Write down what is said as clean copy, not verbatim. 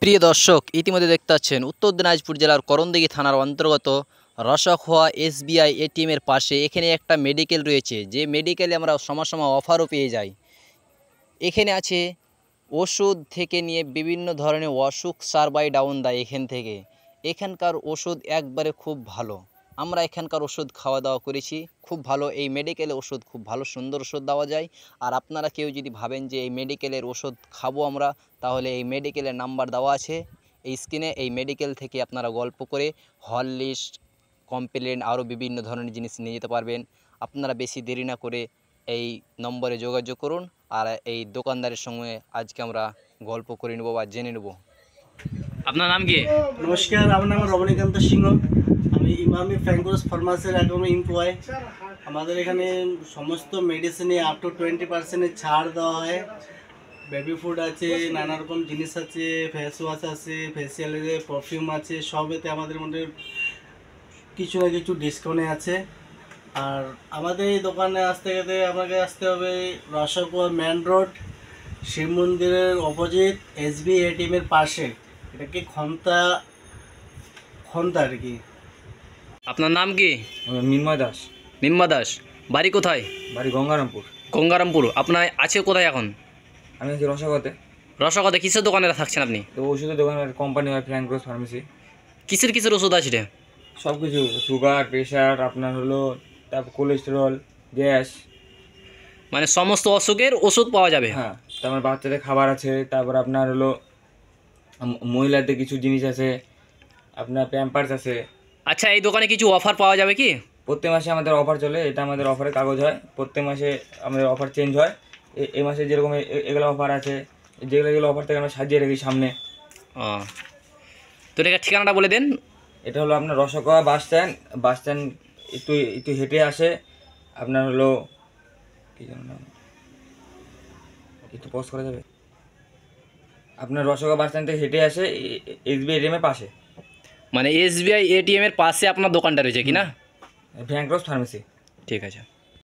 প্রিয় দর্শক, ইতিমধ্যে দেখতে পাচ্ছেন উত্তর দিনাজপুর জেলার করণদিঘি থানার অন্তর্গত রসখোয়া এসবিআই এটিএমের পাশে এখানে একটা মেডিকেল রয়েছে, যে মেডিকেলে আমরা সময় সময় অফারও পেয়ে যাই। এখানে আছে ওষুধ থেকে নিয়ে বিভিন্ন ধরনের অসুখ সারবাই ডাউন দেয় এখান থেকে। এখানকার ওষুধ একবারে খুব ভালো। আমরা এখানকার ওষুধ খাওয়া দাওয়া করেছি, খুব ভালো। এই মেডিকেলে ওষুধ খুব ভালো সুন্দর ওষুধ দেওয়া যায়। আর আপনারা কেউ যদি ভাবেন যে এই মেডিকেলের ওষুধ খাবো আমরা, তাহলে এই মেডিকেলের নাম্বার দেওয়া আছে এই স্ক্রিনে। এই মেডিকেল থেকে আপনারা গল্প করে হরলিক্স, কমপ্লেন আরও বিভিন্ন ধরনের জিনিস নিয়ে যেতে পারবেন। আপনারা বেশি দেরি না করে এই নম্বরে যোগাযোগ করুন, আর এই দোকানদারের সঙ্গে আজকে আমরা গল্প করে নেব বা জেনে নেব। আপনার নাম কি? নমস্কার, আমার নাম রমণীকান্ত সিংহ। আমি ইমামি ফ্র্যাঙ্কোস ফার্মাসির একজন এমপ্লয়। আমাদের এখানে সমস্ত মেডিসিনে আপ টু 20% ছাড় দেওয়া হয়। বেবি ফুড আছে, নানা রকম জিনিস আছে, ফেস ওয়াশ আছে, ফেসিয়ালের পারফিউম আছে, সবেতে আমাদের মধ্যে কিছু না কিছু ডিসকাউন্টে আছে। আর আমাদের এই দোকানে আসতে গেলে আমাকে আসতে হবে রসখোয়া মেন রোড, শিব মন্দিরের অপোজিট এসবি এটিএমের পাশে। এটা কি খন্তা আর কি। আপনার নাম কি? মিন্ময় দাস। মিম্মা দাস। বাড়ি কোথায়? বাড়ি গঙ্গারামপুর। গঙ্গারামপুর। আপনার আছে কোথায় এখন? আমি আছি রসগোতে। রসগোতে কিসের দোকানে থাকছেন আপনি? তো ওষুধের দোকানের কোম্পানি হয় ফ্র্যাঙ্কোস ফার্মেসি। কিসের ওষুধ আছে রে? সব কিছু, সুগার, প্রেশার, আপনার হলো তারপর কোলেস্টেরল, গ্যাস, মানে সমস্ত অসুখের ওষুধ পাওয়া যাবে। হ্যাঁ। তারপর বাচ্চাদের খাবার আছে, তারপর আপনার হলো মহিলাদের কিছু জিনিস আছে, আপনার প্যাম্পার্স আছে। আচ্ছা, এই দোকানে কিছু অফার পাওয়া যাবে কি? প্রত্যেক মাসে আমাদের অফার চলে, এটা আমাদের অফারের কাগজ হয়। প্রত্যেক মাসে আমাদের অফার চেঞ্জ হয়। এই মাসে যেরকম এগুলো অফার আছে, যেগুলো অফার থেকে আমরা সাজিয়ে রেখি সামনে। ও, তো এটা ঠিকানাটা বলে দেন। এটা হলো আপনার রসখোয়া বাস স্ট্যান্ড একটু একটু হেঁটে আসে আপনার হলো কি যেন নাম, একটু পজ করা যাবে? আপনার রসখোয়া বাস স্ট্যান্ড থেকে হেঁটে আসে এসবিআই এটিএমের পাশে। মানে এসবিআই এটিএমের পাশে আপনার দোকানটা রয়েছে কি না? ফ্র্যাঙ্কোস ফার্মেসি। ঠিক আছে।